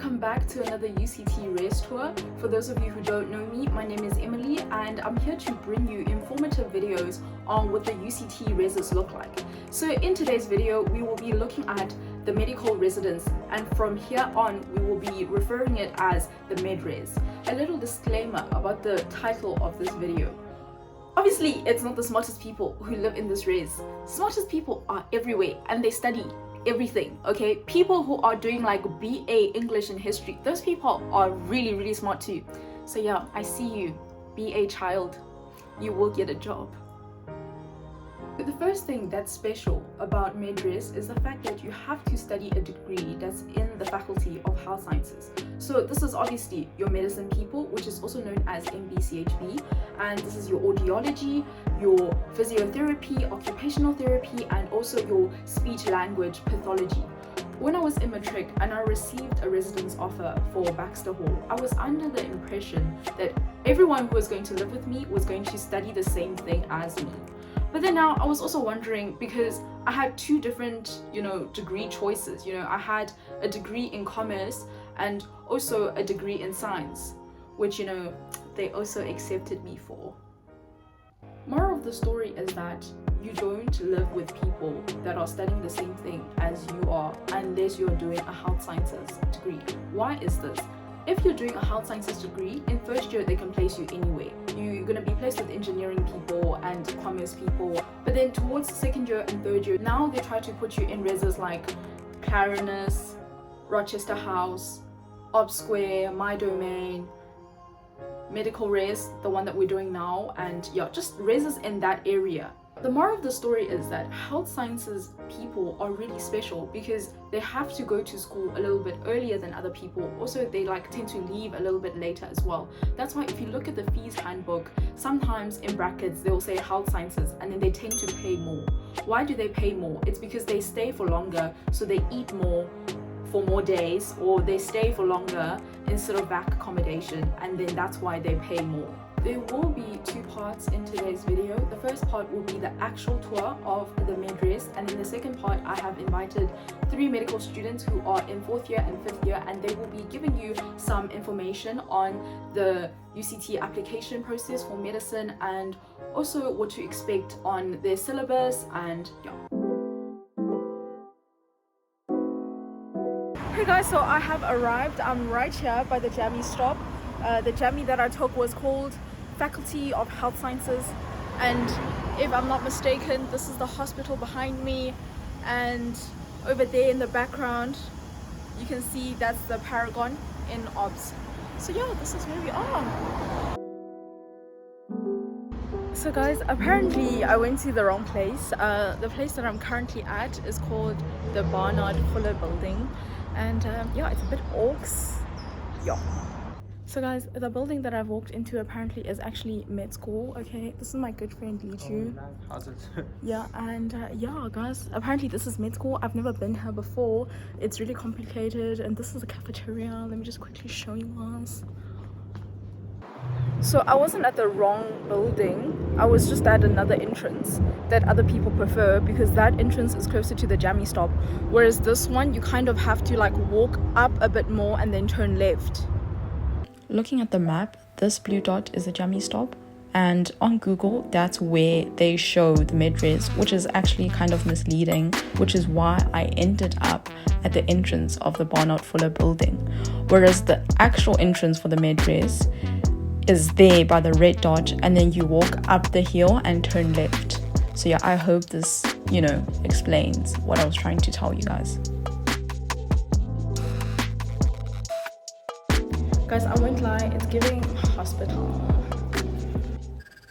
welcome back to another UCT RES tour. For those of you who don't know me, my name is Emily and I'm here to bring you informative videos on what the UCT RESs look like. So in today's video, we will be looking at the medical residence, and from here on, we will be referring it as the MedRes. A little disclaimer about the title of this video. Obviously, it's not the smartest people who live in this res. Smartest people are everywhere and they study everything, okay? People who are doing like BA English and History, those people are really smart too. So yeah, I see you, BA child, you will get a job. The first thing that's special about MedRes is the fact that you have to study a degree that's in the Faculty of Health Sciences. So this is obviously your medicine people, which is also known as MBChB, and this is your Audiology, your Physiotherapy, Occupational Therapy, and also your Speech Language Pathology. When I was in matric and I received a residence offer for Baxter Hall, I was under the impression that everyone who was going to live with me was going to study the same thing as me. But then now I was also wondering, because I had two different, degree choices. I had a degree in commerce and also a degree in science, which, they also accepted me for. Moral of the story is that you don't live with people that are studying the same thing as you are unless you're doing a health sciences degree. Why is this? If you're doing a health sciences degree, in first year they can place you anywhere. You're going to be placed with engineering people and commerce people. But then towards the second year and third year, now they try to put you in reses like Clarinus, Rochester House, Ob Square, My Domain, Medical Res, the one that we're doing now, and yeah, just reses in that area. The moral of the story is that health sciences people are really special because they have to go to school a little bit earlier than other people. Also, they tend to leave a little bit later as well. That's why if you look at the fees handbook, sometimes in brackets they will say health sciences and then they tend to pay more. Why do they pay more? It's because they stay for longer, so they eat more for more days, or they stay for longer instead of back accommodation, and then that's why they pay more. There will be two parts in today's video. The first part will be the actual tour of the MedRes, and in the second part I have invited 3 medical students who are in 4th year and 5th year, and they will be giving you some information on the UCT application process for medicine and also what to expect on their syllabus and yeah. Hey guys, so I have arrived. I'm right here by the Jammy stop. The Jammy that I took was called Faculty of Health Sciences, and if I'm not mistaken, this is the hospital behind me, and over there in the background you can see that's the Paragon in OBS. So yeah, this is where we are. So guys, apparently I went to the wrong place. The place that I'm currently at is called the Barnard Fuller building, and yeah, it's a bit orcs. Yeah. So guys, the building that I've walked into apparently is actually med school, okay? This is my good friend Lichu. How's it? Yeah, and yeah guys, apparently this is med school. I've never been here before. It's really complicated, and this is a cafeteria. Let me just quickly show you guys. So I wasn't at the wrong building. I was just at another entrance that other people prefer because that entrance is closer to the Jammy stop. Whereas this one, you kind of have to walk up a bit more and then turn left. Looking at the map, this blue dot is the Jammy stop, and on Google that's where they show the MedRes, which is actually kind of misleading, which is why I ended up at the entrance of the Barnard Fuller building, whereas the actual entrance for the MedRes is there by the red dot, and then you walk up the hill and turn left. So yeah, I hope this explains what I was trying to tell you guys. Guys, I won't lie, it's giving hospital.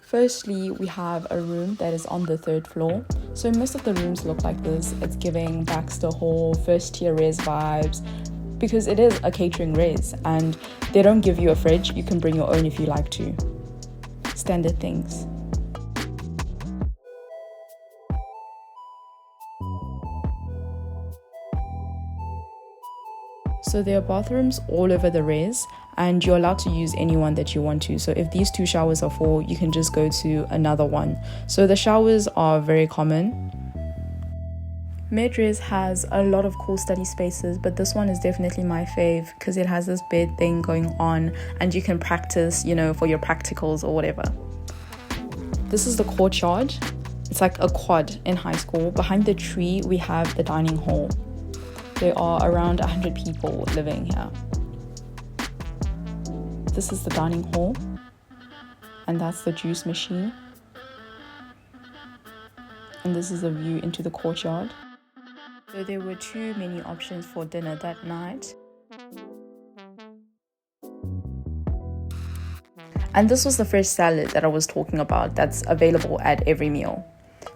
Firstly, we have a room that is on the 3rd floor. So most of the rooms look like this. It's giving Baxter Hall, first tier res vibes, because it is a catering res and they don't give you a fridge. You can bring your own if you like to. Standard things. So there are bathrooms all over the res, and you're allowed to use any one that you want to. So if these 2 showers are full, you can just go to another one. So the showers are very common. Mid-res has a lot of cool study spaces, but this one is definitely my fave because it has this bed thing going on and you can practice, for your practicals or whatever. This is the courtyard. It's like a quad in high school. Behind the tree, we have the dining hall. There are around 100 people living here. This is the dining hall, and that's the juice machine. And this is a view into the courtyard. So there were too many options for dinner that night. And this was the fresh salad that I was talking about that's available at every meal.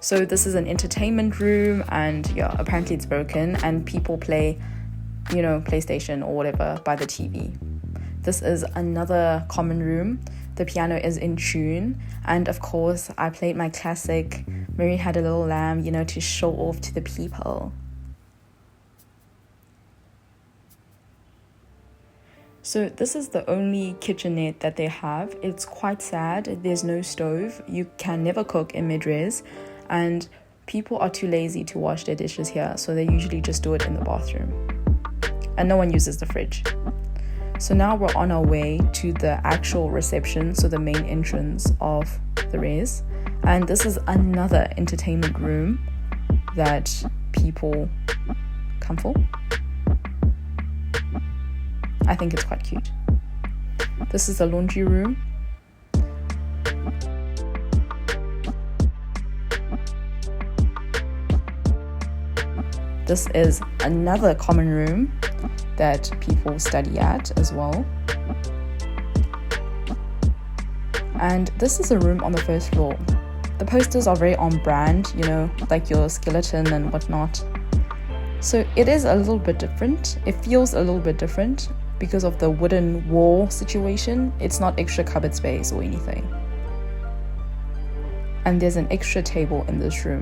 So this is an entertainment room, and apparently it's broken and people play, PlayStation or whatever by the TV. This is another common room. The piano is in tune, and of course I played my classic Mary Had a Little Lamb, to show off to the people. So this is the only kitchenette that they have. It's quite sad. There's no stove. You can never cook in mid-res, and people are too lazy to wash their dishes here, so they usually just do it in the bathroom. And no one uses the fridge. So now we're on our way to the actual reception, so the main entrance of the res. And this is another entertainment room that people come for. I think it's quite cute. This is the laundry room. This is another common room that people study at as well. And this is a room on the first floor. The posters are very on brand, like your skeleton and whatnot. So it is a little bit different. It feels a little bit different because of the wooden wall situation. It's not extra cupboard space or anything. And there's an extra table in this room.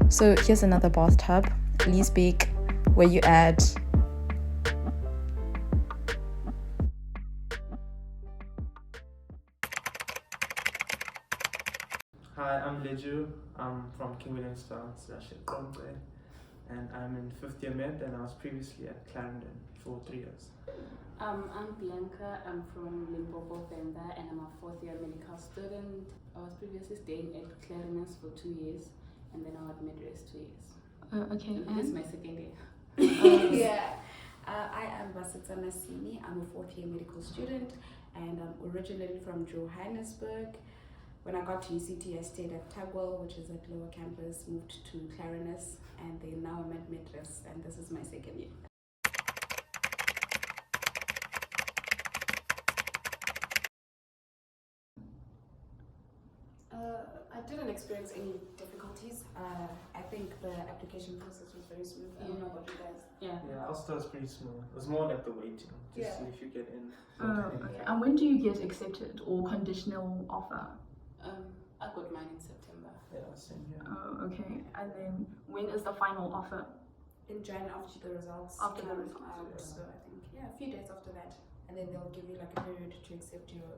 So here's another bathtub, Leesbeek, where you add Hi, I'm Leju. I'm from King Williamstown /Gombe, and I'm in 5th year med, and I was previously at Clarendon for 3 years. I'm Bianca. I'm from Limpopo, Venda, and I'm a 4th year medical student. I was previously staying at Clarendon for 2 years, and then I was mid-res 2 years. Okay. And this is my second year. I am Basitsa Nasini. I'm a 4th year medical student, and I'm originally from Johannesburg. When I got to UCT, I stayed at Tagwell, which is at lower campus, moved to Clarinus, and then now I'm at mid-res, and this is my second year. I didn't experience any difficulties. I think the application process was very smooth. I don't know about you guys. Yeah, Ulster was pretty smooth. It was more like the waiting, see if you get in. Okay. And when do you get accepted or conditional offer? I got mine in September. Yeah, same here. Oh, okay. And then when is the final offer? In Jan, after the results After the come results, out, so I think a few days after that, and then they'll give you like a period to accept your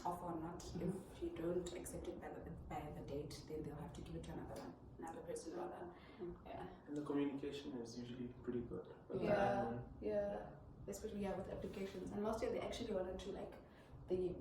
offer or not. If you don't accept it by the date, then they'll have to give it to another person rather. Yeah. And the communication is usually pretty good. Especially with applications. And last year they actually wanted to they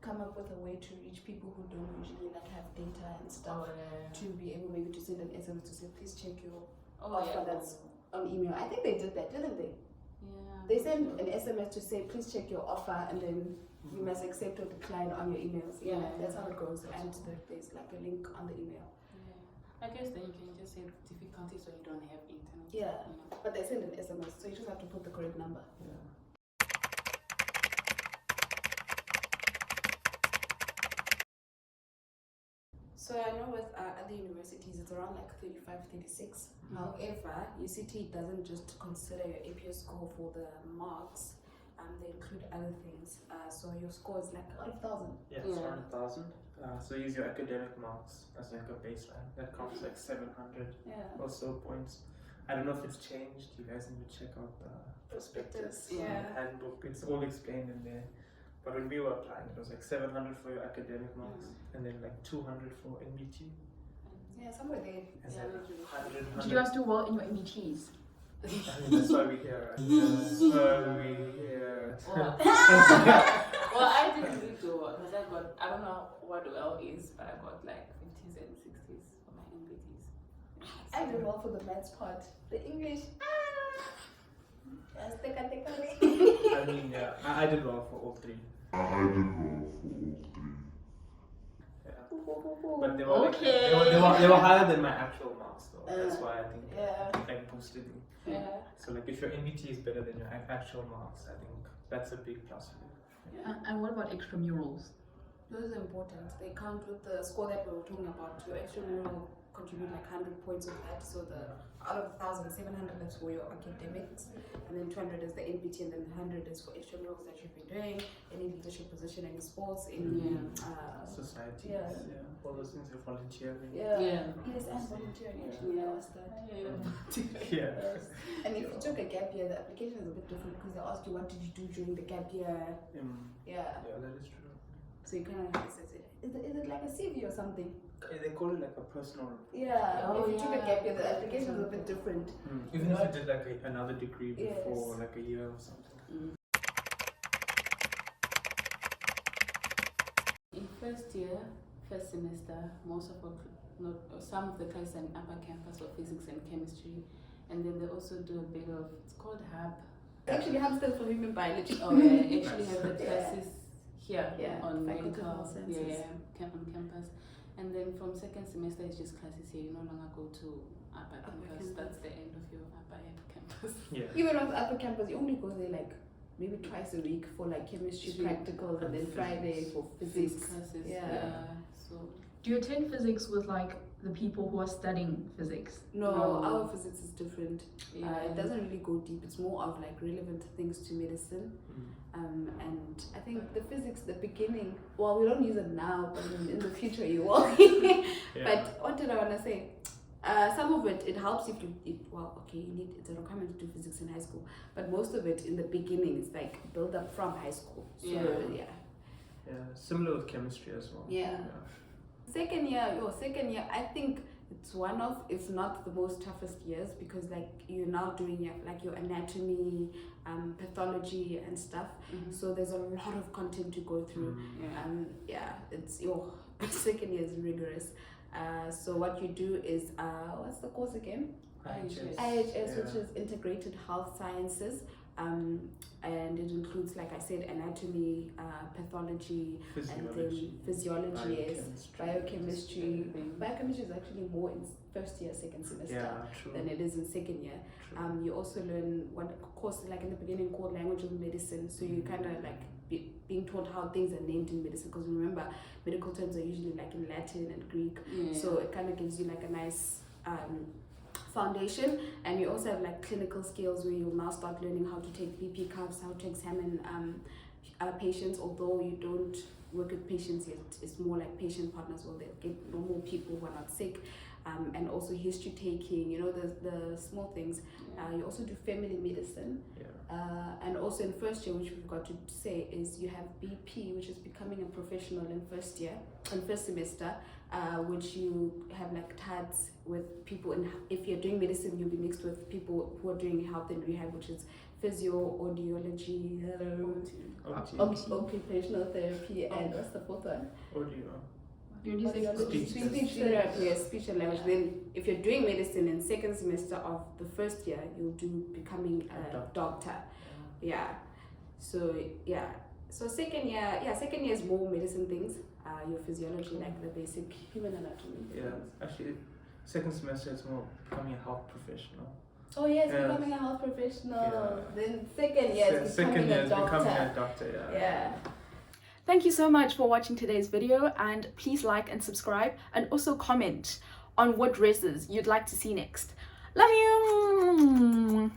come up with a way to reach people who don't usually have data and stuff to be able maybe to send an SMS to say please check your offer that's on email. I think they did that, didn't they? Yeah. They sent an SMS to say please check your offer, and then you must accept or decline on your emails. Yeah, that's how it goes. And there's a link on the email. Yeah. I guess then you can just say difficulties when you don't have internet. Yeah, but they send an SMS, so you just have to put the correct number. Yeah. So I know with other universities it's around 35, 36. However, UCT doesn't just consider your APS score for the marks. They include other things. So your score is out of 1,000. Yeah, it's around 1,000. So use your academic marks as a baseline. That counts 700 or so points. I don't know if it's changed. You guys need to check out the prospectus, Yeah. handbook. It's all explained in there. But when we were applying, it was like 700 for your academic marks, and then like 200 for NBT. Yeah, somewhere there. And Yeah, then that's really 100. Did you guys do well in your MBTs? I mean, that's why we're here, right? That's why we're here. Well, I didn't really do well because I don't know what well is, but I got like 50s and 60s for my NBTs. I did well for the maths part. The English, I mean, yeah, I did well for all three. Yeah. But they were, like, Okay. they were higher than my actual marks, though. That's why I think yeah. like boosted me. Yeah. So like if your NBT is better than your actual marks, I think that's a big plus for you. And what about extramurals? Those are important. They count with the score that we were talking about. Your extramural contribute like 100 points of that. So the out of 1,700 that's for your academics, and then 200 is the NBT, and then 100 is for extramurals that you've been doing, any leadership position, any sports, any Society, yeah. all those things, you're volunteering. yeah. Yeah. Yes, and volunteering actually. Yeah. I asked that. Yeah. Yes. And if you took a gap year, the application is a bit different because they ask you what did you do during the gap year. Yeah. Yeah, that is true. So you kind of assess it. Is it like a CV or something? They call it like a personal report. Yeah. Oh, if you took a yeah. gap year, the application is a bit different. Even if you did like another degree before, Yes. like a year or something. In first year, first semester, some of the classes are in upper campus for physics and chemistry, and then they also do a bit of, it's called hub. Actually, Hub stands for human biology. Oh yeah, I actually have the classes here Yeah, on Faculty of medical, Health Sciences. on campus. And then from second semester, it's just classes here. You no longer go to upper campus. campus. That's the end of your upper campus. Yeah. Even on the upper campus, you only go there like maybe twice a week for like chemistry Sure. practicals, and then Physics. Friday for These physics. classes, Yeah. So Do you attend physics with like the people who are studying physics? No, No. our physics is different. yeah, It doesn't really go deep. It's more of like relevant things to medicine. And I think the physics, the beginning, well, we don't use it now, but in the future you will. But what did I want to say? Some of it helps if you, it's a requirement to do physics in high school, but most of it in the beginning is like build up from high school. So Yeah. Yeah, similar with chemistry as well. Yeah. Second year, I think it's one of, if not the most toughest years, because like you're now doing your anatomy, pathology and stuff. So there's a lot of content to go through. It's your second year is rigorous. So what you do is what's the course again? IHS, which is Integrated Health Sciences. And it includes, like I said, anatomy, pathology, and then physiology, biochemistry. Biochemistry is actually more in first year, second semester than it is in second year. You also learn one course, like in the beginning, called Language of Medicine. So you kind of like being taught how things are named in medicine, because remember, medical terms are usually like in Latin and Greek. So it kind of gives you like a nice foundation. And you also have like clinical skills where you'll now start learning how to take BP cuffs, how to examine patients, although you don't work with patients yet. It's more like patient partners, where they get normal people who are not sick. And also history taking, the small things. You also do family medicine. And also in first year, which we've got to say, is you have BP, which is becoming a professional in first semester, which you have like TADs with people if you're doing medicine, you'll be mixed with people who are doing health and rehab, which is physio, audiology, occupational therapy, and what's the fourth one? Speech therapy, yes, speech and language. Then if you're doing medicine in second semester of the first year, you'll do becoming a doctor. So second year is more medicine things. Your physiology, like the basic human anatomy. Actually second semester it's more becoming a health professional. Oh yes, becoming a health professional. Then second year is becoming a doctor. Thank you so much for watching today's video, and please like and subscribe, and also comment on what dresses you'd like to see next. Love you!